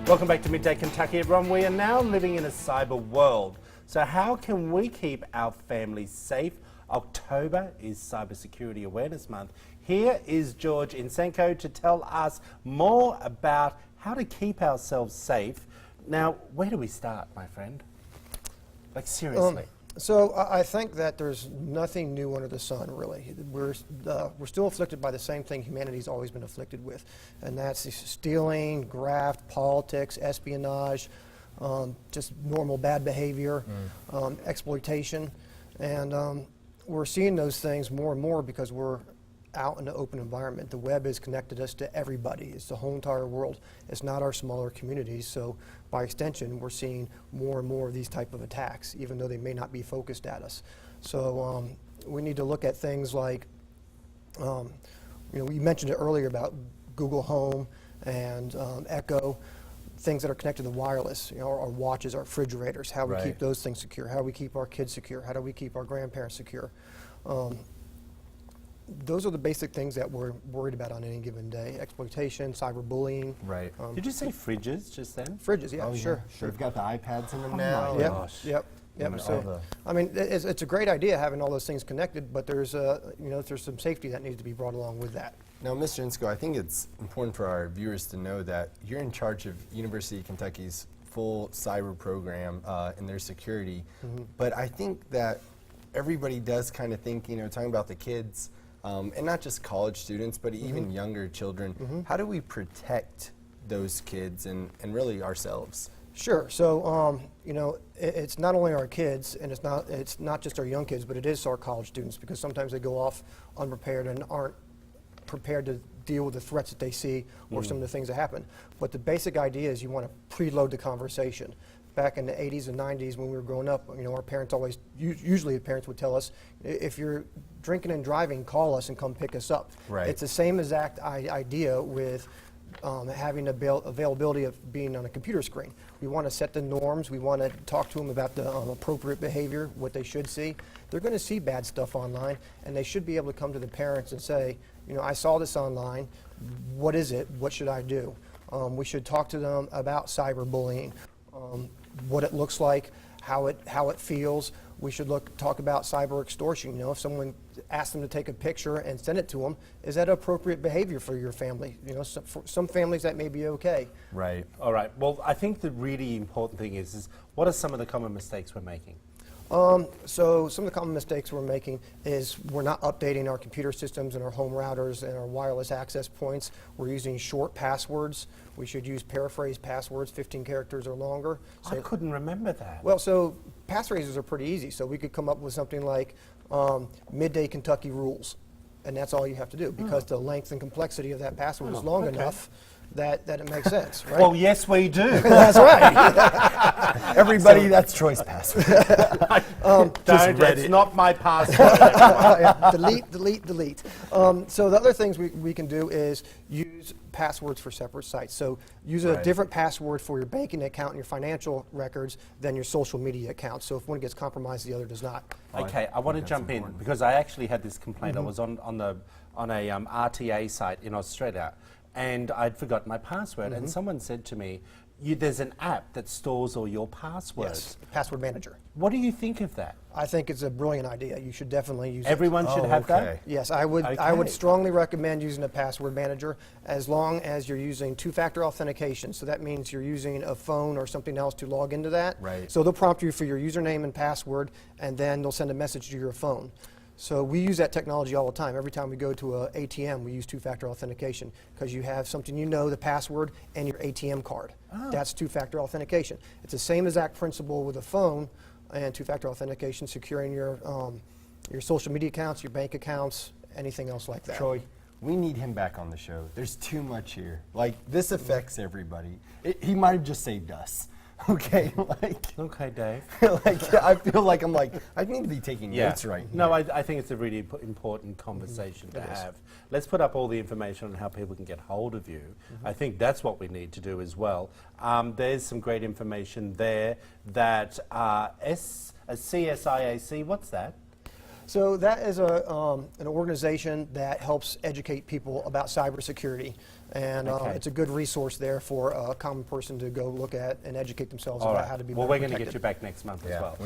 Welcome back to Midday Kentucky, everyone. We are now living in a cyber world. So how can we keep our families safe? October is Cybersecurity Awareness Month. Here is George Insko to tell us more about how to keep ourselves safe. Now, where do we start, my friend? Like, seriously. So I think that there's nothing new under the sun, really. We're still afflicted by the same thing humanity's always been afflicted with, and that's the stealing, graft, politics, espionage, just normal bad behavior, exploitation, and we're seeing those things more and more because we're out in the open environment. The web has connected us to everybody. It's the whole entire world. It's not our smaller communities, so by extension, we're seeing more and more of these type of attacks, even though they may not be focused at us. So we need to look at things like, we mentioned it earlier about Google Home and Echo, things that are connected to wireless, our watches, our refrigerators, how we keep those things secure, how we keep our kids secure, how do we keep our grandparents secure. Those are the basic things that we're worried about on any given day. Exploitation, cyberbullying. Right. Did you say fridges just then? Fridges, yeah, sure. They've got the iPads in them now. Yep, gosh. Yep. So, I mean, it's a great idea having all those things connected, but there's, there's some safety that needs to be brought along with that. Now, Mr. Insko, I think it's important for our viewers to know that you're in charge of University of Kentucky's full cyber program and their security. But I think that everybody does kind of think, talking about the kids, and not just college students, but even younger children. How do we protect those kids and really ourselves? Sure. So, it's not only our kids, and it's not just our young kids, but it is our college students, because sometimes they go off unprepared and aren't prepared to deal with the threats that they see or some of the things that happen. But the basic idea is you want to preload the conversation. Back in the 80s and 90s when we were growing up, our parents always, usually the parents would tell us, if you're drinking and driving, call us and come pick us up. Right. It's the same exact idea with having availability of being on a computer screen. We want to set the norms. We want to talk to them about the appropriate behavior, what they should see. They're going to see bad stuff online, and they should be able to come to the parents and say, I saw this online. What is it? What should I do? We should talk to them about cyberbullying. What it looks like, how it feels. We should talk about cyber extortion. If someone asks them to take a picture and send it to them, is that appropriate behavior for your family? For some families that may be okay. Right. All right. Well, I think the really important thing is what are some of the common mistakes we're making? So some of the common mistakes we're making is we're not updating our computer systems and our home routers and our wireless access points. We're using short passwords. We should use paraphrase passwords, 15 characters or longer. So I couldn't remember that. Well, so passphrases are pretty easy. So we could come up with something like Midday Kentucky rules, and that's all you have to do, because the length and complexity of that password is long enough that it makes sense, right? Well, yes, we do. That's right. Everybody, that's choice password. It's not my password. Delete. So the other things we can do is use passwords for separate sites. So use a different password for your banking account and your financial records than your social media account. So if one gets compromised, the other does not. Okay, I want to jump in because I actually had this complaint. I was on a RTA site in Australia, and I'd forgotten my password, and someone said to me, there's an app that stores all your passwords. Yes, password manager. What do you think of that? I think it's a brilliant idea. You should definitely use it. Everyone should have that? Yes, I would strongly recommend using a password manager as long as you're using two-factor authentication. So that means you're using a phone or something else to log into that. Right. So they'll prompt you for your username and password, and then they'll send a message to your phone. So we use that technology all the time. Every time we go to an ATM, we use two-factor authentication because you have something the password and your ATM card. That's two-factor authentication. It's the same exact principle with a phone and two-factor authentication, securing your social media accounts, your bank accounts, anything else like that. Troy, we need him back on the show. There's too much here. Like, this affects everybody. He might have just saved us. Okay, Okay, Dave. I feel like I need to be taking notes right now. No, I think it's a really important conversation to have. Let's put up all the information on how people can get hold of you. I think that's what we need to do as well. There's some great information there that a CSIAC, what's that? So that is an organization that helps educate people about cybersecurity, and Okay. it's a good resource there for a common person to go look at and educate themselves All about right. how to be Well, better we're going to protected. get you back next month as Yeah. well.